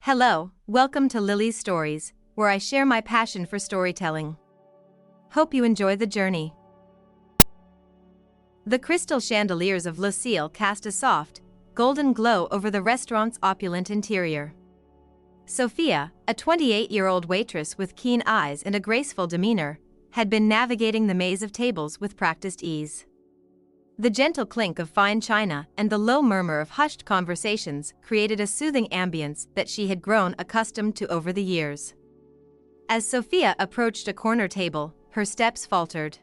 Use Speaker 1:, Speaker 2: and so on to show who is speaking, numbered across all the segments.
Speaker 1: Hello, welcome to Lily's Stories, where I share my passion for storytelling. Hope you enjoy the journey. The crystal chandeliers of Lucille cast a soft, golden glow over the restaurant's opulent interior. Sophia, a 28-year-old waitress with keen eyes and a graceful demeanor, had been navigating the maze of tables with practiced ease. The gentle clink of fine china and the low murmur of hushed conversations created a soothing ambience that she had grown accustomed to over the years. As Sophia approached a corner table, her steps faltered.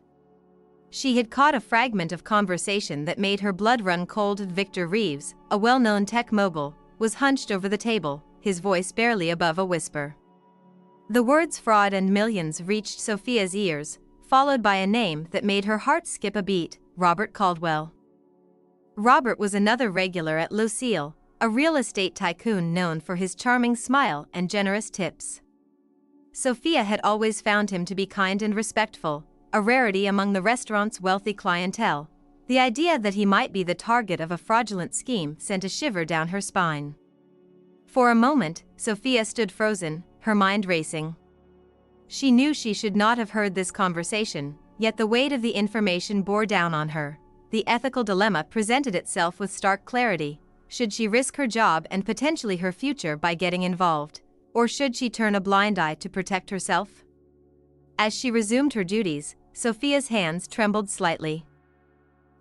Speaker 1: She had caught a fragment of conversation that made her blood run cold. Victor Reeves, a well-known tech mogul, was hunched over the table, his voice barely above a whisper. The words fraud and millions reached Sophia's ears, followed by a name that made her heart skip a beat: Robert Caldwell. Robert was another regular at Lucille, a real estate tycoon known for his charming smile and generous tips. Sophia had always found him to be kind and respectful, a rarity among the restaurant's wealthy clientele. The idea that he might be the target of a fraudulent scheme sent a shiver down her spine. For a moment, Sophia stood frozen, her mind racing. She knew she should not have heard this conversation, yet the weight of the information bore down on her. The ethical dilemma presented itself with stark clarity. Should she risk her job and potentially her future by getting involved, or should she turn a blind eye to protect herself? As she resumed her duties, Sophia's hands trembled slightly.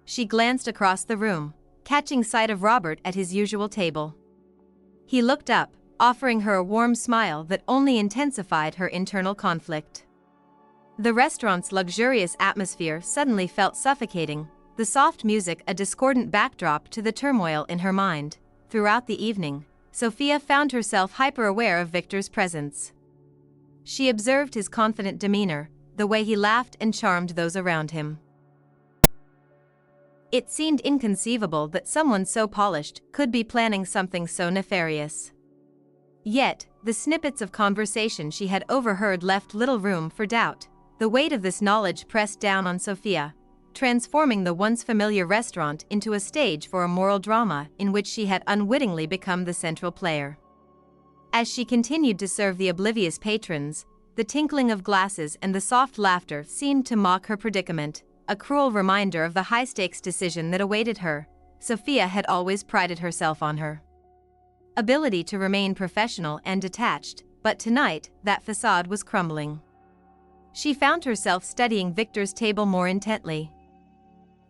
Speaker 1: She glanced across the room, catching sight of Robert at his usual table. He looked up, offering her a warm smile that only intensified her internal conflict. The restaurant's luxurious atmosphere suddenly felt suffocating, the soft music a discordant backdrop to the turmoil in her mind. Throughout the evening, Sophia found herself hyper-aware of Victor's presence. She observed his confident demeanor, the way he laughed and charmed those around him. It seemed inconceivable that someone so polished could be planning something so nefarious. Yet, the snippets of conversation she had overheard left little room for doubt. The weight of this knowledge pressed down on Sophia, transforming the once familiar restaurant into a stage for a moral drama in which she had unwittingly become the central player. As she continued to serve the oblivious patrons, the tinkling of glasses and the soft laughter seemed to mock her predicament, a cruel reminder of the high-stakes decision that awaited her. Sophia had always prided herself on her ability to remain professional and detached, but tonight, that facade was crumbling. She found herself studying Victor's table more intently.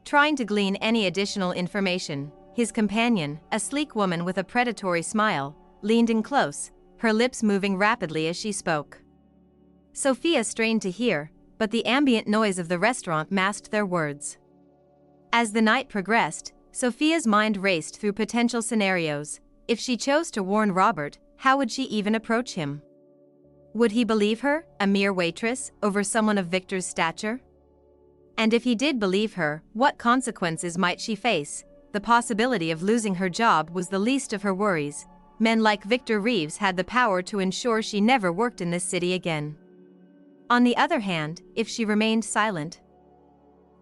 Speaker 1: Trying to glean any additional information, his companion, a sleek woman with a predatory smile, leaned in close, her lips moving rapidly as she spoke. Sophia strained to hear, but the ambient noise of the restaurant masked their words. As the night progressed, Sophia's mind raced through potential scenarios. If she chose to warn Robert, how would she even approach him? Would he believe her, a mere waitress, over someone of Victor's stature? And if he did believe her, what consequences might she face? The possibility of losing her job was the least of her worries. Men like Victor Reeves had the power to ensure she never worked in this city again. On the other hand, if she remained silent,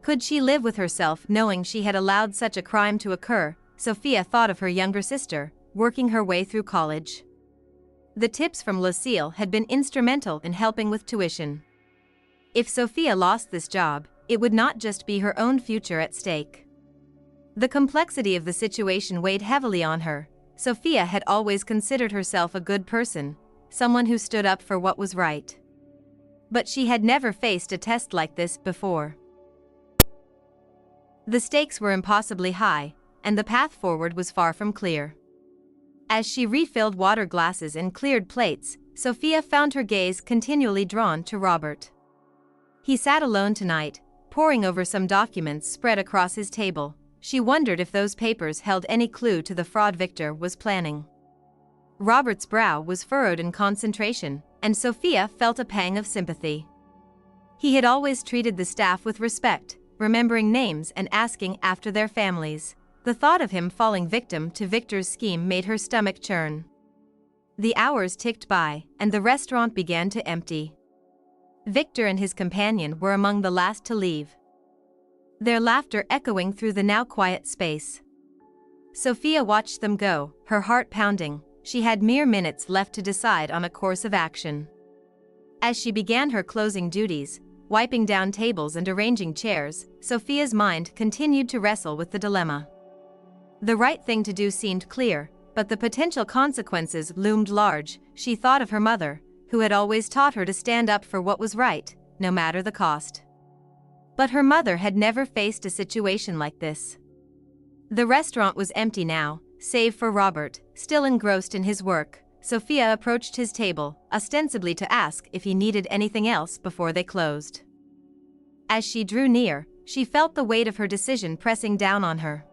Speaker 1: could she live with herself knowing she had allowed such a crime to occur? Sophia thought of her younger sister, working her way through college. The tips from Lucille had been instrumental in helping with tuition. If Sophia lost this job, it would not just be her own future at stake. The complexity of the situation weighed heavily on her. Sophia had always considered herself a good person, someone who stood up for what was right. But she had never faced a test like this before. The stakes were impossibly high, and the path forward was far from clear. As she refilled water glasses and cleared plates, Sophia found her gaze continually drawn to Robert. He sat alone tonight, poring over some documents spread across his table. She wondered if those papers held any clue to the fraud Victor was planning. Robert's brow was furrowed in concentration, and Sophia felt a pang of sympathy. He had always treated the staff with respect, remembering names and asking after their families. The thought of him falling victim to Victor's scheme made her stomach churn. The hours ticked by, and the restaurant began to empty. Victor and his companion were among the last to leave, their laughter echoing through the now quiet space. Sophia watched them go, her heart pounding. she had mere minutes left to decide on a course of action. As she began her closing duties, wiping down tables and arranging chairs, Sophia's mind continued to wrestle with the dilemma. The right thing to do seemed clear, but the potential consequences loomed large. She thought of her mother, who had always taught her to stand up for what was right, no matter the cost. But her mother had never faced a situation like this. The restaurant was empty now, save for Robert, still engrossed in his work. Sophia approached his table, ostensibly to ask if he needed anything else before they closed. As she drew near, she felt the weight of her decision pressing down on her.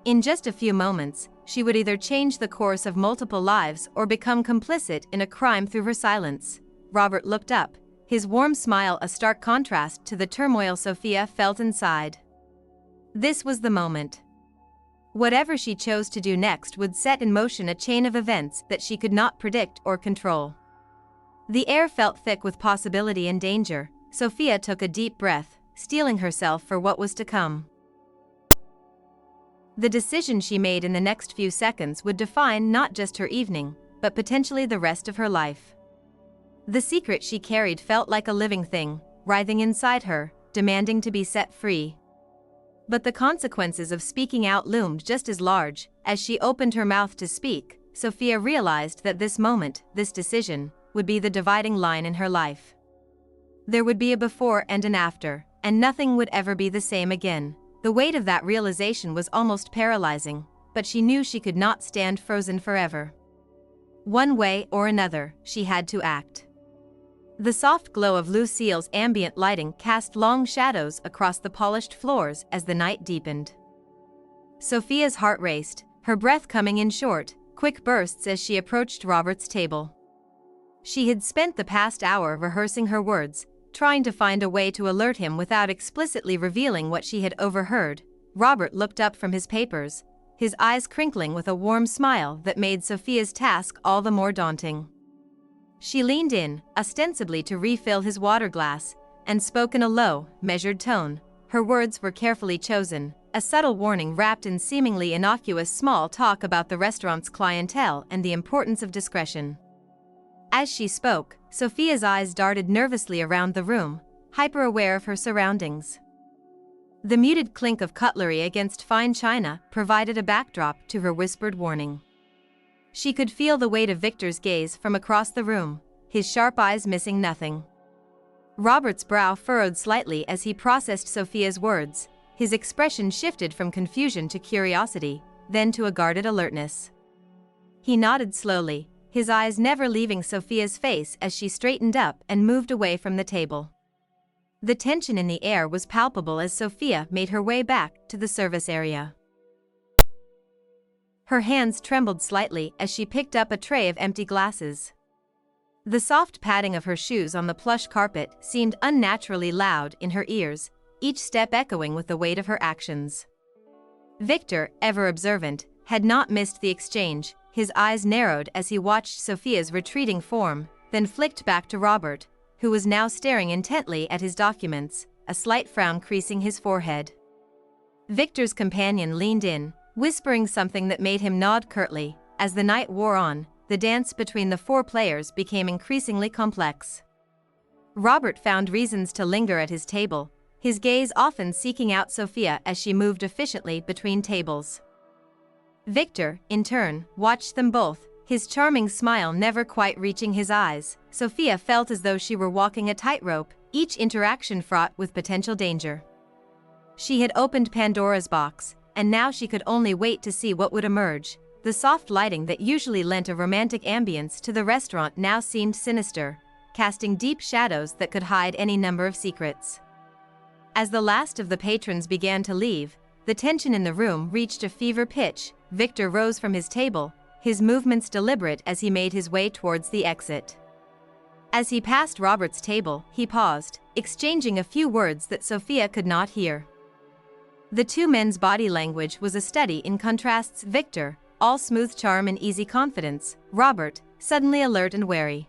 Speaker 1: In just a few moments, she would either change the course of multiple lives or become complicit in a crime through her silence. Robert looked up, his warm smile a stark contrast to the turmoil Sophia felt inside. This was the moment. Whatever she chose to do next would set in motion a chain of events that she could not predict or control. The air felt thick with possibility and danger. Sophia took a deep breath, steeling herself for what was to come. The decision she made in the next few seconds would define not just her evening, but potentially the rest of her life. The secret she carried felt like a living thing, writhing inside her, demanding to be set free. But the consequences of speaking out loomed just as large. As she opened her mouth to speak, Sophia realized that this moment, this decision, would be the dividing line in her life. There would be a before and an after, and nothing would ever be the same again. The weight of that realization was almost paralyzing, but she knew she could not stand frozen forever. One way or another, she had to act. The soft glow of Lucille's ambient lighting cast long shadows across the polished floors as the night deepened. Sophia's heart raced, her breath coming in short, quick bursts as she approached Robert's table. She had spent the past hour rehearsing her words, trying to find a way to alert him without explicitly revealing what she had overheard. Robert looked up from his papers, his eyes crinkling with a warm smile that made Sophia's task all the more daunting. She leaned in, ostensibly to refill his water glass, and spoke in a low, measured tone. Her words were carefully chosen, a subtle warning wrapped in seemingly innocuous small talk about the restaurant's clientele and the importance of discretion. As she spoke, Sophia's eyes darted nervously around the room, hyper-aware of her surroundings. The muted clink of cutlery against fine china provided a backdrop to her whispered warning. She could feel the weight of Victor's gaze from across the room, his sharp eyes missing nothing. Robert's brow furrowed slightly as he processed Sophia's words. His expression shifted from confusion to curiosity, then to a guarded alertness. He nodded slowly, his eyes never leaving Sophia's face as she straightened up and moved away from the table. The tension in the air was palpable as Sophia made her way back to the service area. Her hands trembled slightly as she picked up a tray of empty glasses. The soft padding of her shoes on the plush carpet seemed unnaturally loud in her ears, each step echoing with the weight of her actions. Victor, ever observant, had not missed the exchange. His eyes narrowed as he watched Sophia's retreating form, then flicked back to Robert, who was now staring intently at his documents, a slight frown creasing his forehead. Victor's companion leaned in, whispering something that made him nod curtly. As the night wore on, the dance between the four players became increasingly complex. Robert found reasons to linger at his table, his gaze often seeking out Sophia as she moved efficiently between tables. Victor, in turn, watched them both, his charming smile never quite reaching his eyes. Sophia felt as though she were walking a tightrope, each interaction fraught with potential danger. She had opened Pandora's box, and now she could only wait to see what would emerge. The soft lighting that usually lent a romantic ambience to the restaurant now seemed sinister, casting deep shadows that could hide any number of secrets. As the last of the patrons began to leave, the tension in the room reached a fever pitch. Victor rose from his table, his movements deliberate as he made his way towards the exit. As he passed Robert's table, he paused, exchanging a few words that Sophia could not hear. The two men's body language was a study in contrasts. Victor, all smooth charm and easy confidence; Robert, suddenly alert and wary.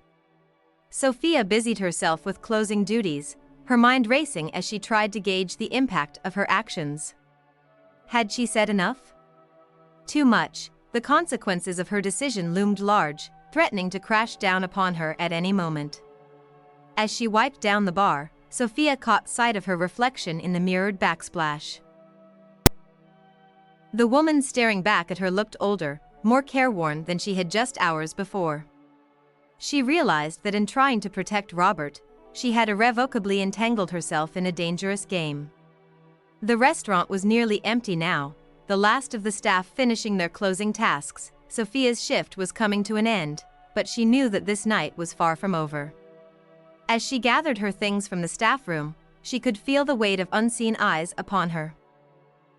Speaker 1: Sophia busied herself with closing duties, her mind racing as she tried to gauge the impact of her actions. Had she said enough? Too much. The consequences of her decision loomed large, threatening to crash down upon her at any moment. As she wiped down the bar, Sophia caught sight of her reflection in the mirrored backsplash. The woman staring back at her looked older, more careworn than she had just hours before. She realized that in trying to protect Robert, she had irrevocably entangled herself in a dangerous game. The restaurant was nearly empty now, the last of the staff finishing their closing tasks. Sophia's shift was coming to an end, but she knew that this night was far from over. As she gathered her things from the staff room, she could feel the weight of unseen eyes upon her.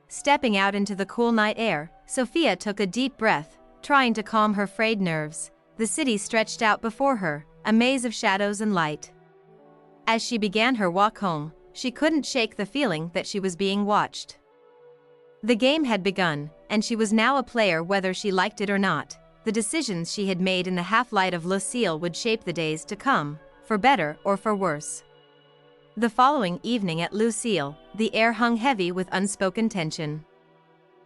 Speaker 1: Stepping out into the cool night air, Sophia took a deep breath, trying to calm her frayed nerves. The city stretched out before her, a maze of shadows and light. As she began her walk home, she couldn't shake the feeling that she was being watched. The game had begun, and she was now a player whether she liked it or not. The decisions she had made in the half-light of Lucille would shape the days to come, for better or for worse. The following evening at Lucille, the air hung heavy with unspoken tension.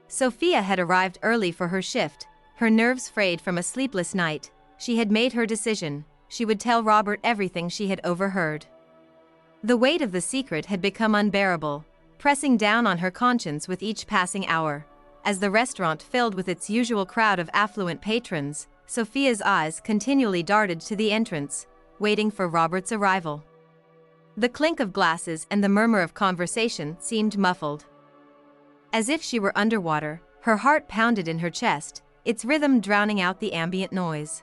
Speaker 1: Sophia had arrived early for her shift, her nerves frayed from a sleepless night. She had made her decision. She would tell Robert everything she had overheard. The weight of the secret had become unbearable, pressing down on her conscience with each passing hour. As the restaurant filled with its usual crowd of affluent patrons, Sophia's eyes continually darted to the entrance, waiting for Robert's arrival. The clink of glasses and the murmur of conversation seemed muffled. As if she were underwater, her heart pounded in her chest, its rhythm drowning out the ambient noise.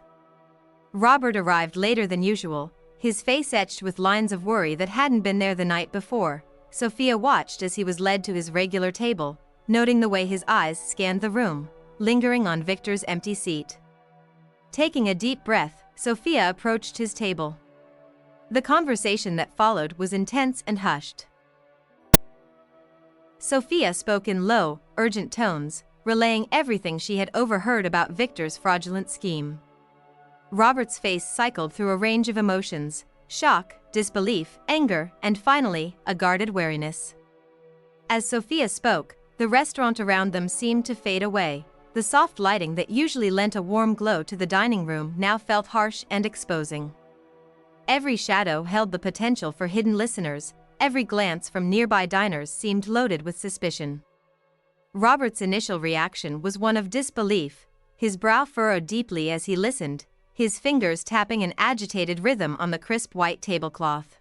Speaker 1: Robert arrived later than usual, his face etched with lines of worry that hadn't been there the night before. Sophia watched as he was led to his regular table, noting the way his eyes scanned the room, lingering on Victor's empty seat. Taking a deep breath, Sophia approached his table. The conversation that followed was intense and hushed. Sophia spoke in low, urgent tones, relaying everything she had overheard about Victor's fraudulent scheme. Robert's face cycled through a range of emotions: shock, disbelief, anger, and finally, a guarded wariness. As Sophia spoke, the restaurant around them seemed to fade away. The soft lighting that usually lent a warm glow to the dining room now felt harsh and exposing. Every shadow held the potential for hidden listeners, every glance from nearby diners seemed loaded with suspicion. Robert's initial reaction was one of disbelief, his brow furrowed deeply as he listened, his fingers tapping an agitated rhythm on the crisp white tablecloth.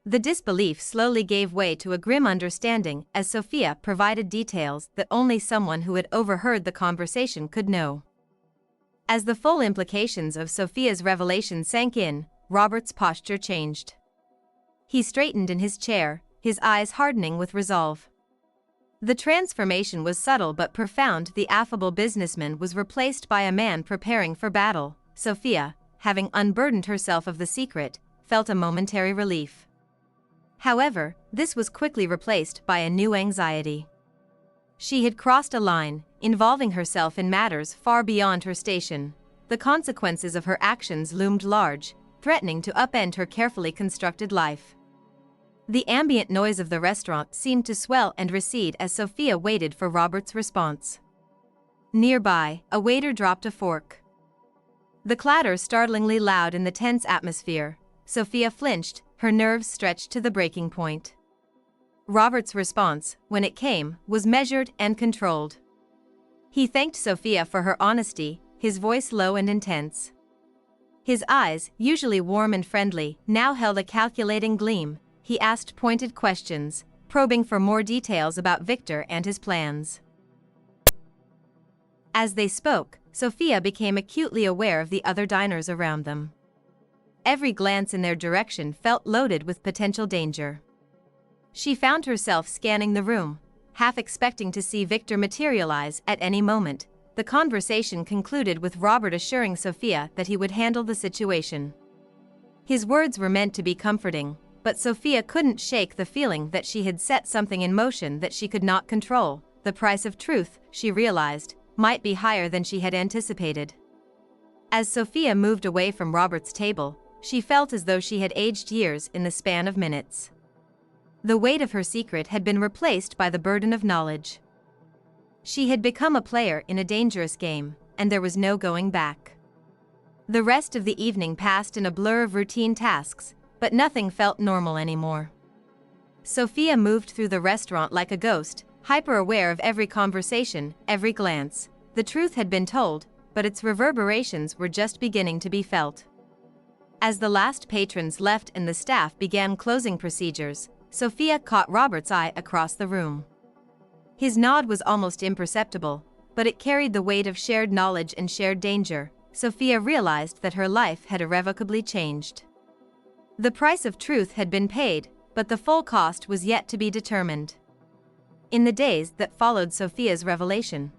Speaker 1: The disbelief slowly gave way to a grim understanding as Sophia provided details that only someone who had overheard the conversation could know. As the full implications of Sophia's revelation sank in, Robert's posture changed. He straightened in his chair, his eyes hardening with resolve. The transformation was subtle but profound. The affable businessman was replaced by a man preparing for battle. Sophia, having unburdened herself of the secret, felt a momentary relief. However, this was quickly replaced by a new anxiety. She had crossed a line, involving herself in matters far beyond her station. The consequences of her actions loomed large, threatening to upend her carefully constructed life. The ambient noise of the restaurant seemed to swell and recede as Sophia waited for Robert's response. Nearby, a waiter dropped a fork. The clatter startlingly loud in the tense atmosphere. Sophia flinched, her nerves stretched to the breaking point. Robert's response, when it came, was measured and controlled. He thanked Sophia for her honesty, his voice low and intense. His eyes, usually warm and friendly, now held a calculating gleam. He asked pointed questions, probing for more details about Victor and his plans. As they spoke, Sophia became acutely aware of the other diners around them. Every glance in their direction felt loaded with potential danger. She found herself scanning the room, half expecting to see Victor materialize at any moment. The conversation concluded with Robert assuring Sophia that he would handle the situation. His words were meant to be comforting, but Sophia couldn't shake the feeling that she had set something in motion that she could not control. The price of truth, she realized, might be higher than she had anticipated. As Sophia moved away from Robert's table, she felt as though she had aged years in the span of minutes. The weight of her secret had been replaced by the burden of knowledge. She had become a player in a dangerous game, and there was no going back. The rest of the evening passed in a blur of routine tasks, but nothing felt normal anymore. Sophia moved through the restaurant like a ghost, hyper-aware of every conversation, every glance. The truth had been told, but its reverberations were just beginning to be felt. As the last patrons left and the staff began closing procedures, Sophia caught Robert's eye across the room. His nod was almost imperceptible, but it carried the weight of shared knowledge and shared danger. Sophia realized that her life had irrevocably changed. The price of truth had been paid, but the full cost was yet to be determined. In the days that followed Sophia's revelation,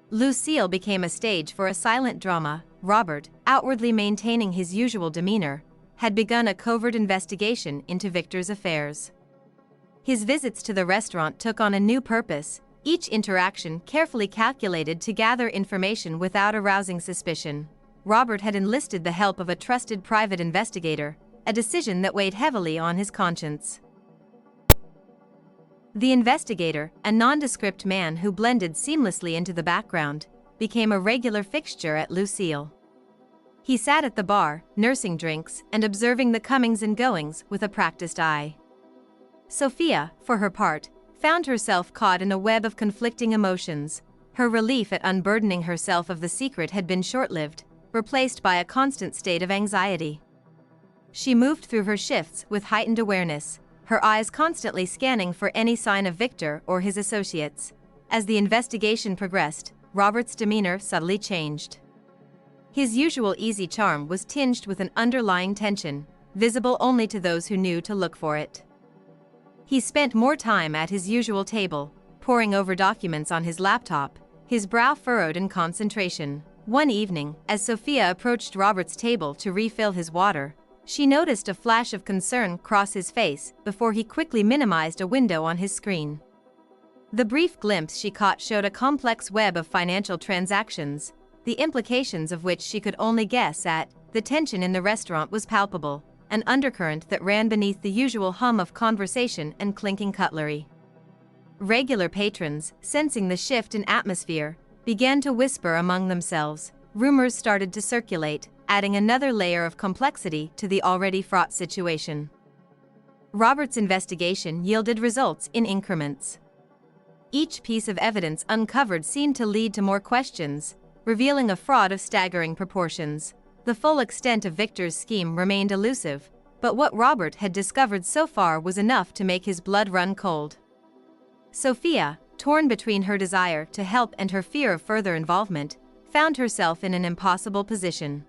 Speaker 1: Lucille became a stage for a silent drama. Robert, outwardly maintaining his usual demeanor, had begun a covert investigation into Victor's affairs. His visits to the restaurant took on a new purpose, each interaction carefully calculated to gather information without arousing suspicion. Robert had enlisted the help of a trusted private investigator, a decision that weighed heavily on his conscience. The investigator, a nondescript man who blended seamlessly into the background, became a regular fixture at Lucille. He sat at the bar, nursing drinks and observing the comings and goings with a practiced eye. Sophia, for her part, found herself caught in a web of conflicting emotions. Her relief at unburdening herself of the secret had been short-lived, replaced by a constant state of anxiety. She moved through her shifts with heightened awareness, her eyes constantly scanning for any sign of Victor or his associates. As the investigation progressed, Robert's demeanor subtly changed. His usual easy charm was tinged with an underlying tension, visible only to those who knew to look for it. He spent more time at his usual table, poring over documents on his laptop, his brow furrowed in concentration. One evening, as Sophia approached Robert's table to refill his water, she noticed a flash of concern cross his face before he quickly minimized a window on his screen. The brief glimpse she caught showed a complex web of financial transactions, the implications of which she could only guess at. The tension in the restaurant was palpable, an undercurrent that ran beneath the usual hum of conversation and clinking cutlery. Regular patrons, sensing the shift in atmosphere, began to whisper among themselves. Rumors started to circulate, adding another layer of complexity to the already fraught situation. Robert's investigation yielded results in increments. Each piece of evidence uncovered seemed to lead to more questions, revealing a fraud of staggering proportions. The full extent of Victor's scheme remained elusive, but what Robert had discovered so far was enough to make his blood run cold. Sophia, torn between her desire to help and her fear of further involvement, found herself in an impossible position.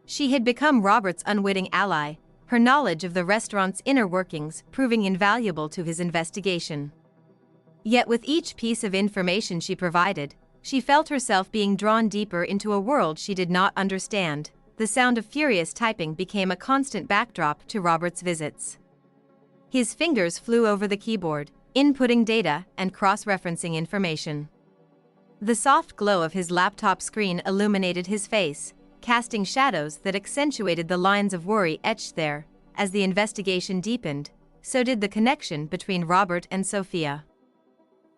Speaker 1: She had become Robert's unwitting ally, her knowledge of the restaurant's inner workings proving invaluable to his investigation. Yet with each piece of information she provided, she felt herself being drawn deeper into a world she did not understand. The sound of furious typing became a constant backdrop to Robert's visits. His fingers flew over the keyboard, inputting data and cross-referencing information. The soft glow of his laptop screen illuminated his face, casting shadows that accentuated the lines of worry etched there. As the investigation deepened, so did the connection between Robert and Sophia.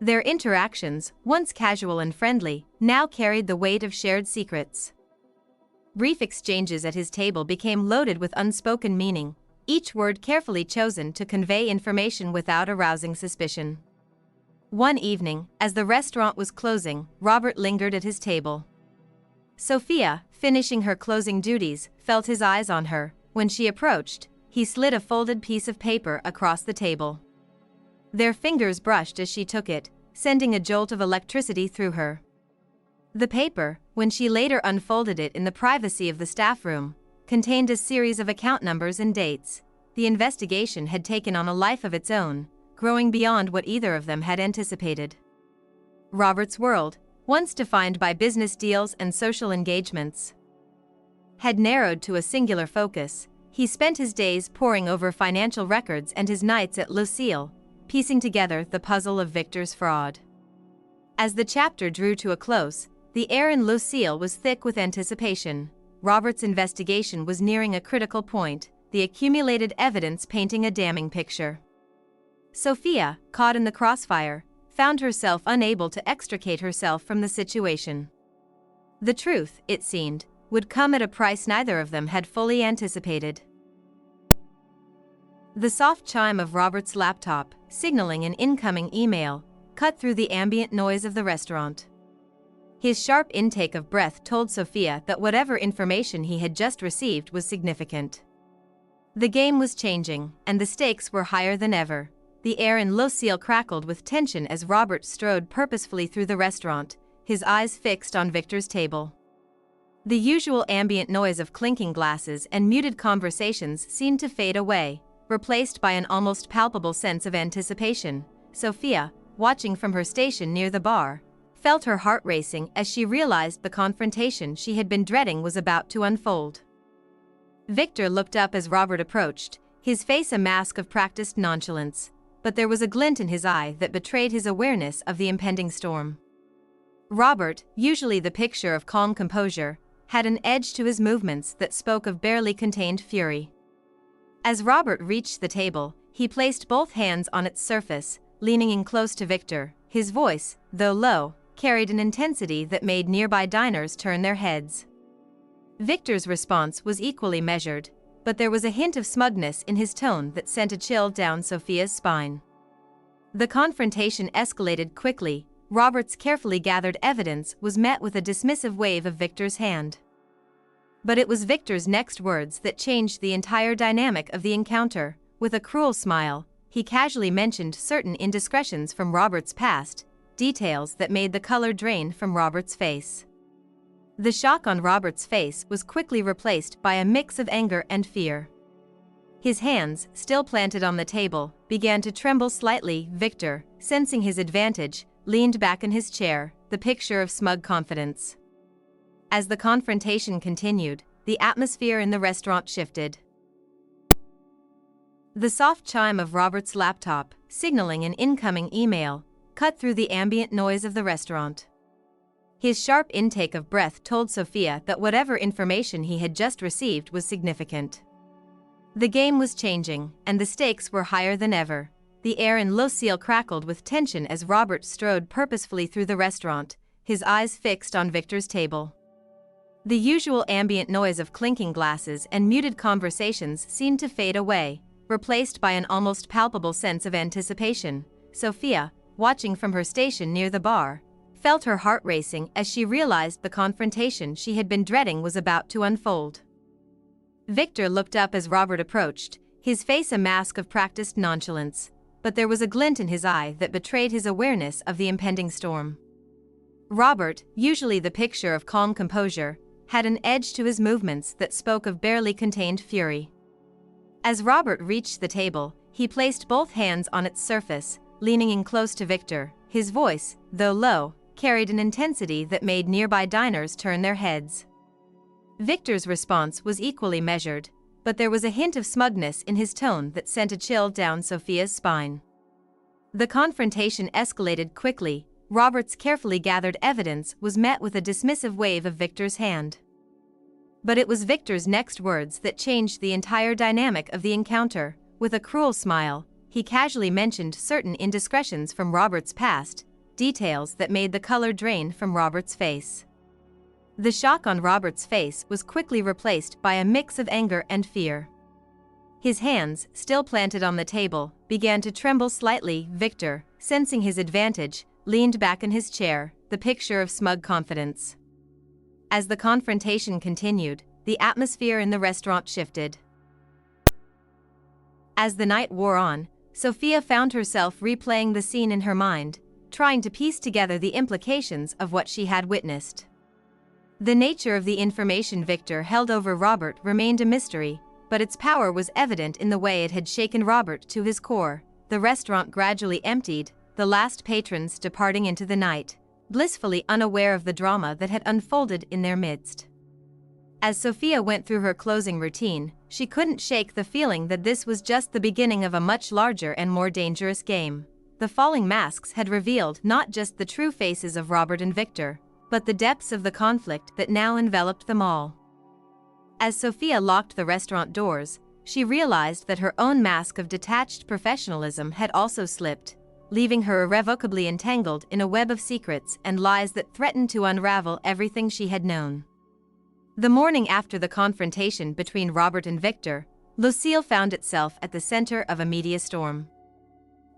Speaker 1: Their interactions, once casual and friendly, now carried the weight of shared secrets. Brief exchanges at his table became loaded with unspoken meaning, each word carefully chosen to convey information without arousing suspicion. One evening, as the restaurant was closing, Robert lingered at his table. Sophia, finishing her closing duties, felt his eyes on her. When she approached, he slid a folded piece of paper across the table. Their fingers brushed as she took it, sending a jolt of electricity through her. The paper, when she later unfolded it in the privacy of the staff room, contained a series of account numbers and dates. The investigation had taken on a life of its own, growing beyond what either of them had anticipated. Robert's world, once defined by business deals and social engagements, had narrowed to a singular focus. He spent his days poring over financial records and his nights at Lucille, piecing together the puzzle of Victor's fraud. As the chapter drew to a close, the air in Lucille was thick with anticipation. Robert's investigation was nearing a critical point, the accumulated evidence painting a damning picture. Sophia, caught in the crossfire, found herself unable to extricate herself from the situation. The truth, it seemed, would come at a price neither of them had fully anticipated. The soft chime of Robert's laptop, signaling an incoming email, cut through the ambient noise of the restaurant. His sharp intake of breath told Sophia that whatever information he had just received was significant. The game was changing, and the stakes were higher than ever. The air in Lucille crackled with tension as Robert strode purposefully through the restaurant, his eyes fixed on Victor's table. The usual ambient noise of clinking glasses and muted conversations seemed to fade away, replaced by an almost palpable sense of anticipation. Sophia, watching from her station near the bar, felt her heart racing as she realized the confrontation she had been dreading was about to unfold. Victor looked up as Robert approached, his face a mask of practiced nonchalance, but there was a glint in his eye that betrayed his awareness of the impending storm. Robert, usually the picture of calm composure, had an edge to his movements that spoke of barely contained fury. As Robert reached the table, he placed both hands on its surface, leaning in close to Victor. His voice, though low, carried an intensity that made nearby diners turn their heads. Victor's response was equally measured, but there was a hint of smugness in his tone that sent a chill down Sophia's spine. The confrontation escalated quickly. Robert's carefully gathered evidence was met with a dismissive wave of Victor's hand. But it was Victor's next words that changed the entire dynamic of the encounter. With a cruel smile, he casually mentioned certain indiscretions from Robert's past, details that made the color drain from Robert's face. The shock on Robert's face was quickly replaced by a mix of anger and fear. His hands, still planted on the table, began to tremble slightly. Victor, sensing his advantage, leaned back in his chair, the picture of smug confidence. As the confrontation continued, the atmosphere in the restaurant shifted. The soft chime of Robert's laptop, signaling an incoming email, cut through the ambient noise of the restaurant. His sharp intake of breath told Sophia that whatever information he had just received was significant. The game was changing, and the stakes were higher than ever. The air in Lucille crackled with tension as Robert strode purposefully through the restaurant, his eyes fixed on Victor's table. The usual ambient noise of clinking glasses and muted conversations seemed to fade away, replaced by an almost palpable sense of anticipation. Sophia, watching from her station near the bar, felt her heart racing as she realized the confrontation she had been dreading was about to unfold. Victor looked up as Robert approached, his face a mask of practiced nonchalance, but there was a glint in his eye that betrayed his awareness of the impending storm. Robert, usually the picture of calm composure, had an edge to his movements that spoke of barely contained fury. As Robert reached the table, he placed both hands on its surface, leaning in close to Victor. His voice, though low, carried an intensity that made nearby diners turn their heads. Victor's response was equally measured, but there was a hint of smugness in his tone that sent a chill down Sophia's spine. The confrontation escalated quickly. Robert's carefully gathered evidence was met with a dismissive wave of Victor's hand. But it was Victor's next words that changed the entire dynamic of the encounter. With a cruel smile, he casually mentioned certain indiscretions from Robert's past, details that made the color drain from Robert's face. The shock on Robert's face was quickly replaced by a mix of anger and fear. His hands, still planted on the table, began to tremble slightly. Victor, sensing his advantage, leaned back in his chair, the picture of smug confidence. As the confrontation continued, the atmosphere in the restaurant shifted. As the night wore on, Sophia found herself replaying the scene in her mind, trying to piece together the implications of what she had witnessed. The nature of the information Victor held over Robert remained a mystery, but its power was evident in the way it had shaken Robert to his core. The restaurant gradually emptied, the last patrons departing into the night, blissfully unaware of the drama that had unfolded in their midst. As Sophia went through her closing routine, she couldn't shake the feeling that this was just the beginning of a much larger and more dangerous game. The falling masks had revealed not just the true faces of Robert and Victor, but the depths of the conflict that now enveloped them all. As Sophia locked the restaurant doors, she realized that her own mask of detached professionalism had also slipped, leaving her irrevocably entangled in a web of secrets and lies that threatened to unravel everything she had known. The morning after the confrontation between Robert and Victor, Lucille found itself at the center of a media storm.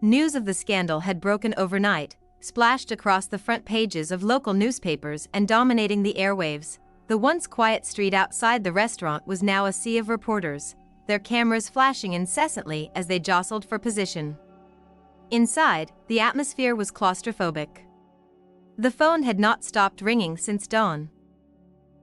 Speaker 1: News of the scandal had broken overnight, splashed across the front pages of local newspapers and dominating the airwaves. The once quiet street outside the restaurant was now a sea of reporters, their cameras flashing incessantly as they jostled for position. Inside, the atmosphere was claustrophobic. The phone had not stopped ringing since dawn.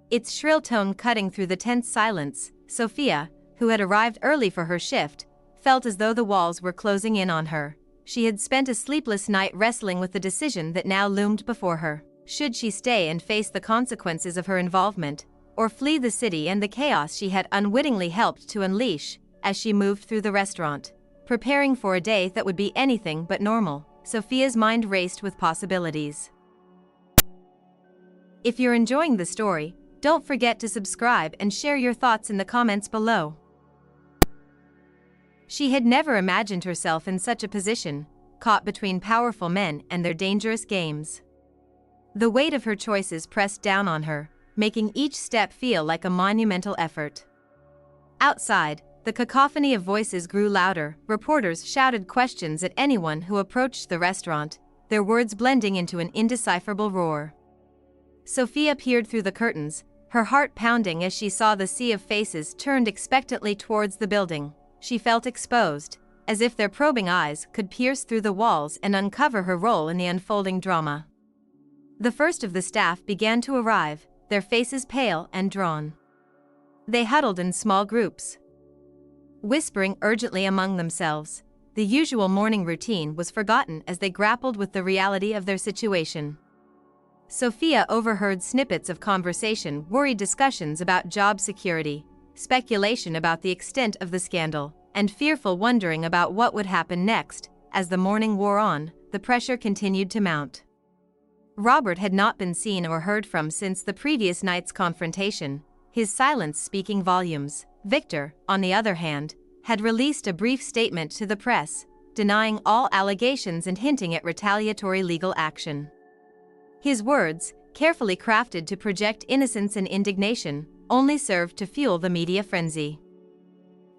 Speaker 1: Its shrill tone cutting through the tense silence. Sophia, who had arrived early for her shift, felt as though the walls were closing in on her. She had spent a sleepless night wrestling with the decision that now loomed before her. Should she stay and face the consequences of her involvement, or flee the city and the chaos she had unwittingly helped to unleash? As she moved through the restaurant, preparing for a day that would be anything but normal, Sophia's mind raced with possibilities. If you're enjoying the story, don't forget to subscribe and share your thoughts in the comments below. She had never imagined herself in such a position, caught between powerful men and their dangerous games. The weight of her choices pressed down on her, making each step feel like a monumental effort. Outside, the cacophony of voices grew louder. Reporters shouted questions at anyone who approached the restaurant, their words blending into an indecipherable roar. Sophia peered through the curtains, her heart pounding as she saw the sea of faces turned expectantly towards the building. She felt exposed, as if their probing eyes could pierce through the walls and uncover her role in the unfolding drama. The first of the staff began to arrive, their faces pale and drawn. They huddled in small groups, whispering urgently among themselves. The usual morning routine was forgotten as they grappled with the reality of their situation. Sophia overheard snippets of conversation, worried discussions about job security, speculation about the extent of the scandal, and fearful wondering about what would happen next. As the morning wore on, the pressure continued to mount. Robert had not been seen or heard from since the previous night's confrontation, his silence speaking volumes. Victor, on the other hand, had released a brief statement to the press, denying all allegations and hinting at retaliatory legal action. His words, carefully crafted to project innocence and indignation, only served to fuel the media frenzy.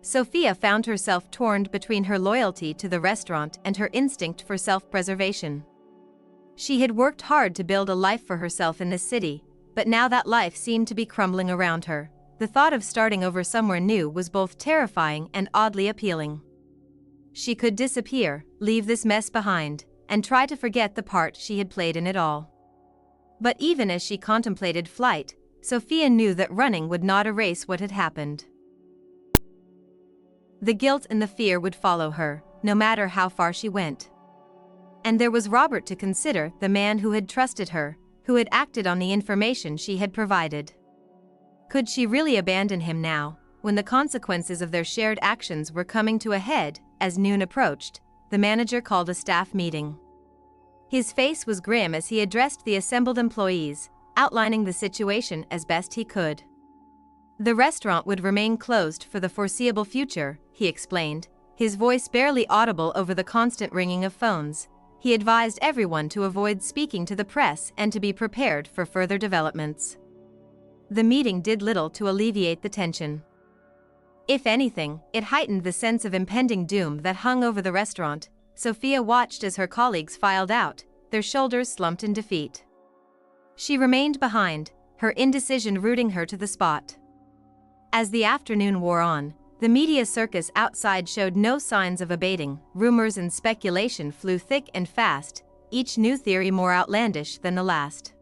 Speaker 1: Sophia found herself torn between her loyalty to the restaurant and her instinct for self-preservation. She had worked hard to build a life for herself in this city, but now that life seemed to be crumbling around her. The thought of starting over somewhere new was both terrifying and oddly appealing. She could disappear, leave this mess behind, and try to forget the part she had played in it all. But even as she contemplated flight, Sophia knew that running would not erase what had happened. The guilt and the fear would follow her, no matter how far she went. And there was Robert to consider, the man who had trusted her, who had acted on the information she had provided. Could she really abandon him now, when the consequences of their shared actions were coming to a head? As noon approached, the manager called a staff meeting. His face was grim as he addressed the assembled employees, outlining the situation as best he could. The restaurant would remain closed for the foreseeable future, he explained, his voice barely audible over the constant ringing of phones. He advised everyone to avoid speaking to the press and to be prepared for further developments. The meeting did little to alleviate the tension. If anything, it heightened the sense of impending doom that hung over the restaurant. Sophia watched as her colleagues filed out, their shoulders slumped in defeat. She remained behind, her indecision rooting her to the spot. As the afternoon wore on, the media circus outside showed no signs of abating. Rumors and speculation flew thick and fast, each new theory more outlandish than the last.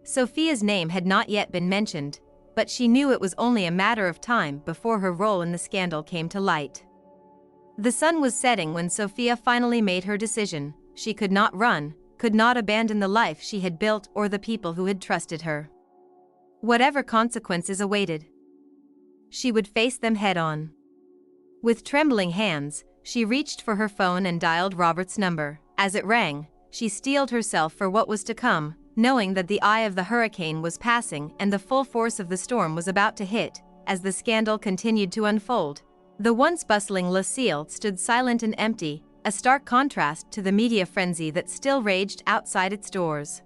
Speaker 1: Sophia's name had not yet been mentioned, but she knew it was only a matter of time before her role in the scandal came to light. The sun was setting when Sophia finally made her decision. She could not run, could not abandon the life she had built or the people who had trusted her. Whatever consequences awaited, she would face them head-on. With trembling hands, she reached for her phone and dialed Robert's number. As it rang, she steeled herself for what was to come, knowing that the eye of the hurricane was passing and the full force of the storm was about to hit. As the scandal continued to unfold, the once bustling Lucille stood silent and empty, a stark contrast to the media frenzy that still raged outside its doors.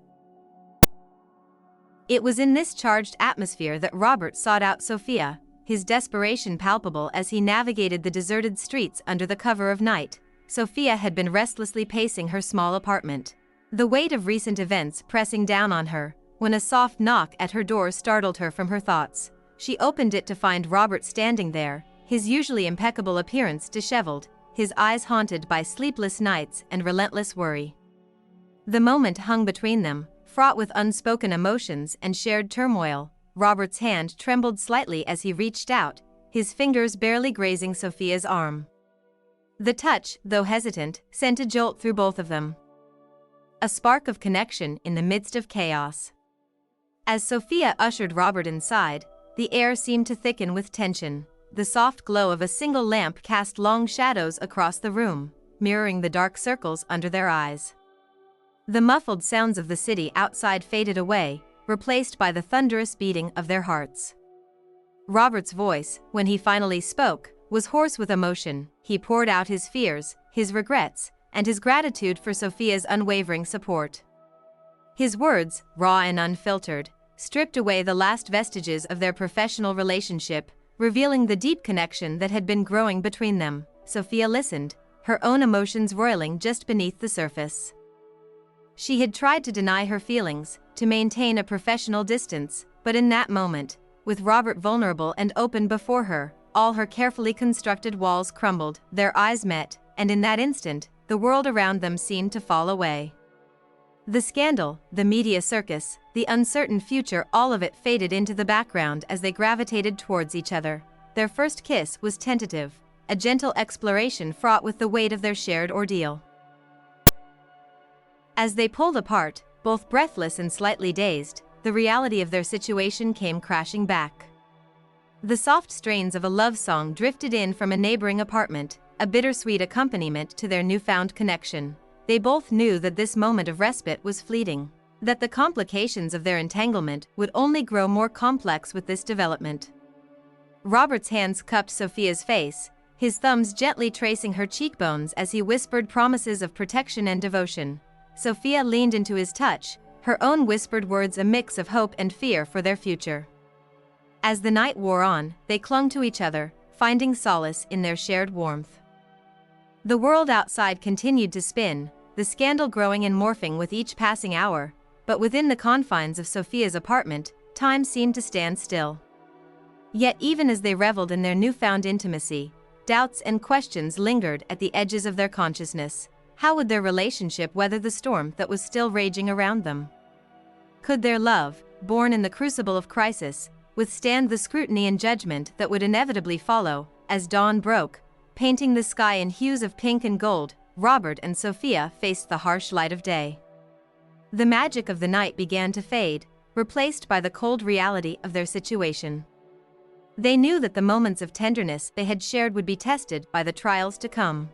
Speaker 1: It was in this charged atmosphere that Robert sought out Sophia, his desperation palpable as he navigated the deserted streets under the cover of night. Sophia had been restlessly pacing her small apartment, the weight of recent events pressing down on her, when a soft knock at her door startled her from her thoughts. She opened it to find Robert standing there, his usually impeccable appearance disheveled, his eyes haunted by sleepless nights and relentless worry. The moment hung between them, fraught with unspoken emotions and shared turmoil. Robert's hand trembled slightly as he reached out, his fingers barely grazing Sophia's arm. The touch, though hesitant, sent a jolt through both of them. A spark of connection in the midst of chaos. As Sophia ushered Robert inside, the air seemed to thicken with tension. The soft glow of a single lamp cast long shadows across the room, mirroring the dark circles under their eyes. The muffled sounds of the city outside faded away, replaced by the thunderous beating of their hearts. Robert's voice, when he finally spoke, was hoarse with emotion. He poured out his fears, his regrets, and his gratitude for Sophia's unwavering support. His words, raw and unfiltered, stripped away the last vestiges of their professional relationship, revealing the deep connection that had been growing between them. Sophia listened, her own emotions roiling just beneath the surface. She had tried to deny her feelings, to maintain a professional distance, but in that moment, with Robert vulnerable and open before her, all her carefully constructed walls crumbled. Their eyes met, and in that instant, the world around them seemed to fall away. The scandal, the media circus, the uncertain future, all of it faded into the background as they gravitated towards each other. Their first kiss was tentative, a gentle exploration fraught with the weight of their shared ordeal. As they pulled apart, both breathless and slightly dazed, the reality of their situation came crashing back. The soft strains of a love song drifted in from a neighboring apartment, a bittersweet accompaniment to their newfound connection. They both knew that this moment of respite was fleeting, that the complications of their entanglement would only grow more complex with this development. Robert's hands cupped Sophia's face, his thumbs gently tracing her cheekbones as he whispered promises of protection and devotion. Sophia leaned into his touch, her own whispered words a mix of hope and fear for their future. As the night wore on, they clung to each other, finding solace in their shared warmth. The world outside continued to spin, the scandal growing and morphing with each passing hour, but within the confines of Sophia's apartment, time seemed to stand still. Yet even as they reveled in their newfound intimacy, doubts and questions lingered at the edges of their consciousness. How would their relationship weather the storm that was still raging around them? Could their love, born in the crucible of crisis, withstand the scrutiny and judgment that would inevitably follow? As dawn broke, painting the sky in hues of pink and gold, Robert and Sophia faced the harsh light of day. The magic of the night began to fade, replaced by the cold reality of their situation. They knew that the moments of tenderness they had shared would be tested by the trials to come.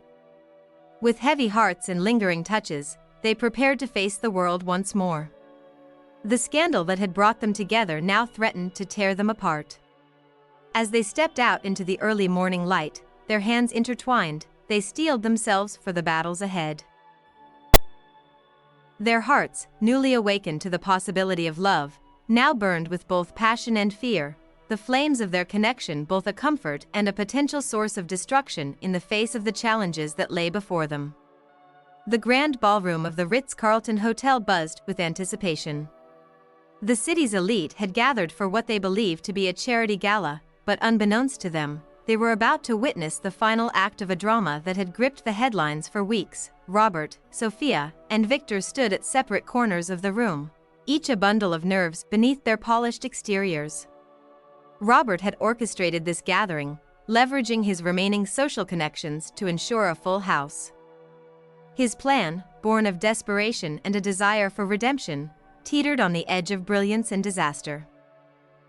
Speaker 1: With heavy hearts and lingering touches, they prepared to face the world once more. The scandal that had brought them together now threatened to tear them apart. As they stepped out into the early morning light, their hands intertwined, they steeled themselves for the battles ahead. Their hearts, newly awakened to the possibility of love, now burned with both passion and fear, the flames of their connection both a comfort and a potential source of destruction in the face of the challenges that lay before them. The grand ballroom of the Ritz-Carlton Hotel buzzed with anticipation. The city's elite had gathered for what they believed to be a charity gala, but unbeknownst to them, they were about to witness the final act of a drama that had gripped the headlines for weeks. Robert, Sophia, and Victor stood at separate corners of the room, each a bundle of nerves beneath their polished exteriors. Robert had orchestrated this gathering, leveraging his remaining social connections to ensure a full house. His plan, born of desperation and a desire for redemption, teetered on the edge of brilliance and disaster.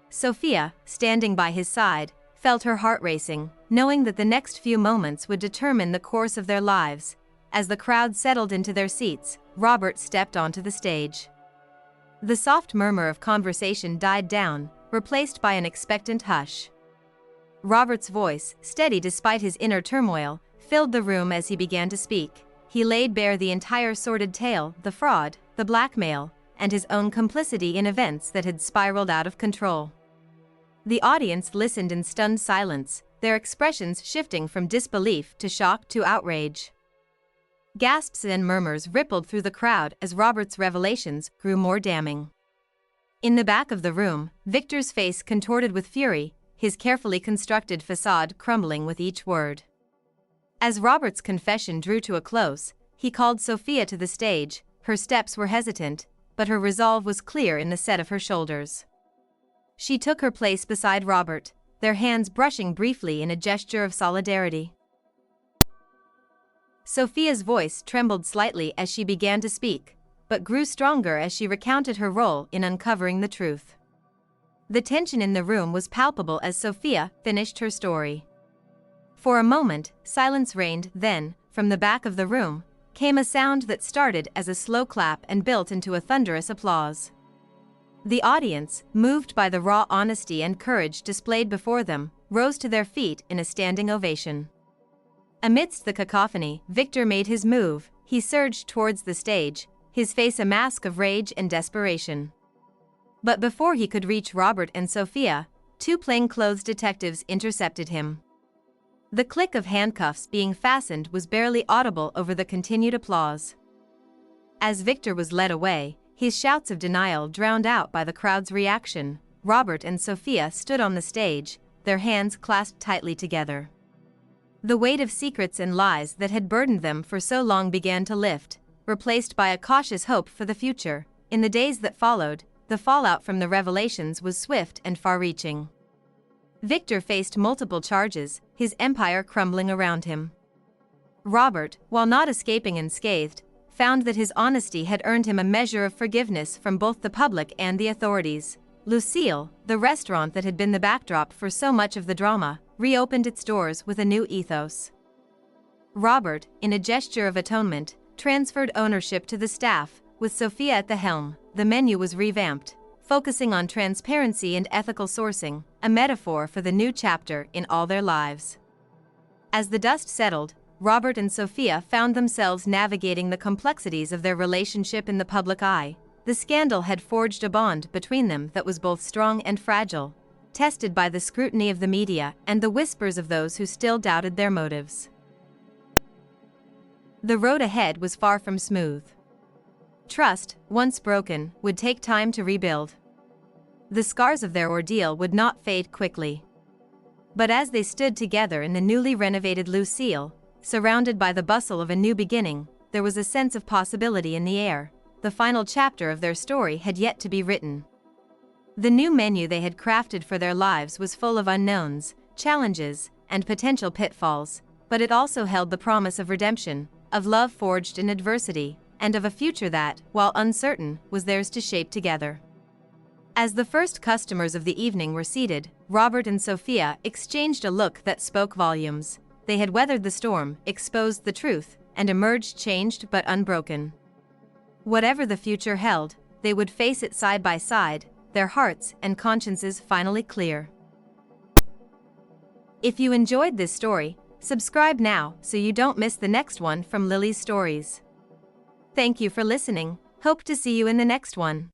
Speaker 1: Sophia, standing by his side, felt her heart racing, knowing that the next few moments would determine the course of their lives. As the crowd settled into their seats, Robert stepped onto the stage. The soft murmur of conversation died down, replaced by an expectant hush. Robert's voice, steady despite his inner turmoil, filled the room as he began to speak. he laid bare the entire sordid tale, the fraud, the blackmail, and his own complicity in events that had spiraled out of control. The audience listened in stunned silence, their expressions shifting from disbelief to shock to outrage. Gasps and murmurs rippled through the crowd as Robert's revelations grew more damning. In the back of the room, Victor's face contorted with fury, his carefully constructed facade crumbling with each word. As Robert's confession drew to a close, he called Sophia to the stage. Her steps were hesitant, but her resolve was clear in the set of her shoulders. She took her place beside Robert, their hands brushing briefly in a gesture of solidarity. Sophia's voice trembled slightly as she began to speak, but grew stronger as she recounted her role in uncovering the truth. The tension in the room was palpable as Sophia finished her story. For a moment, silence reigned, then, from the back of the room, came a sound that started as a slow clap and built into a thunderous applause. The audience, moved by the raw honesty and courage displayed before them, rose to their feet in a standing ovation. Amidst the cacophony, Victor made his move. He surged towards the stage, his face a mask of rage and desperation. But before he could reach Robert and Sophia, two plainclothes detectives intercepted him. The click of handcuffs being fastened was barely audible over the continued applause. As Victor was led away, his shouts of denial drowned out by the crowd's reaction. Robert and Sophia stood on the stage, their hands clasped tightly together. The weight of secrets and lies that had burdened them for so long began to lift, replaced by a cautious hope for the future. In the days that followed, the fallout from the revelations was swift and far-reaching. Victor faced multiple charges, his empire crumbling around him. Robert, while not escaping unscathed, found that his honesty had earned him a measure of forgiveness from both the public and the authorities. Lucille, the restaurant that had been the backdrop for so much of the drama, reopened its doors with a new ethos. Robert, in a gesture of atonement, transferred ownership to the staff. With Sophia at the helm, the menu was revamped, focusing on transparency and ethical sourcing, a metaphor for the new chapter in all their lives. As the dust settled, Robert and Sophia found themselves navigating the complexities of their relationship in the public eye. The scandal had forged a bond between them that was both strong and fragile, tested by the scrutiny of the media and the whispers of those who still doubted their motives. The road ahead was far from smooth. Trust, once broken, would take time to rebuild. The scars of their ordeal would not fade quickly. But as they stood together in the newly renovated Lucille, surrounded by the bustle of a new beginning, there was a sense of possibility in the air. The final chapter of their story had yet to be written. The new menu they had crafted for their lives was full of unknowns, challenges, and potential pitfalls, but it also held the promise of redemption, of love forged in adversity, and of a future that, while uncertain, was theirs to shape together. As the first customers of the evening were seated, Robert and Sophia exchanged a look that spoke volumes. They had weathered the storm, exposed the truth, and emerged changed but unbroken. Whatever the future held, they would face it side by side, their hearts and consciences finally clear. If you enjoyed this story, subscribe now so you don't miss the next one from Lily's Stories. Thank you for listening. Hope to see you in the next one.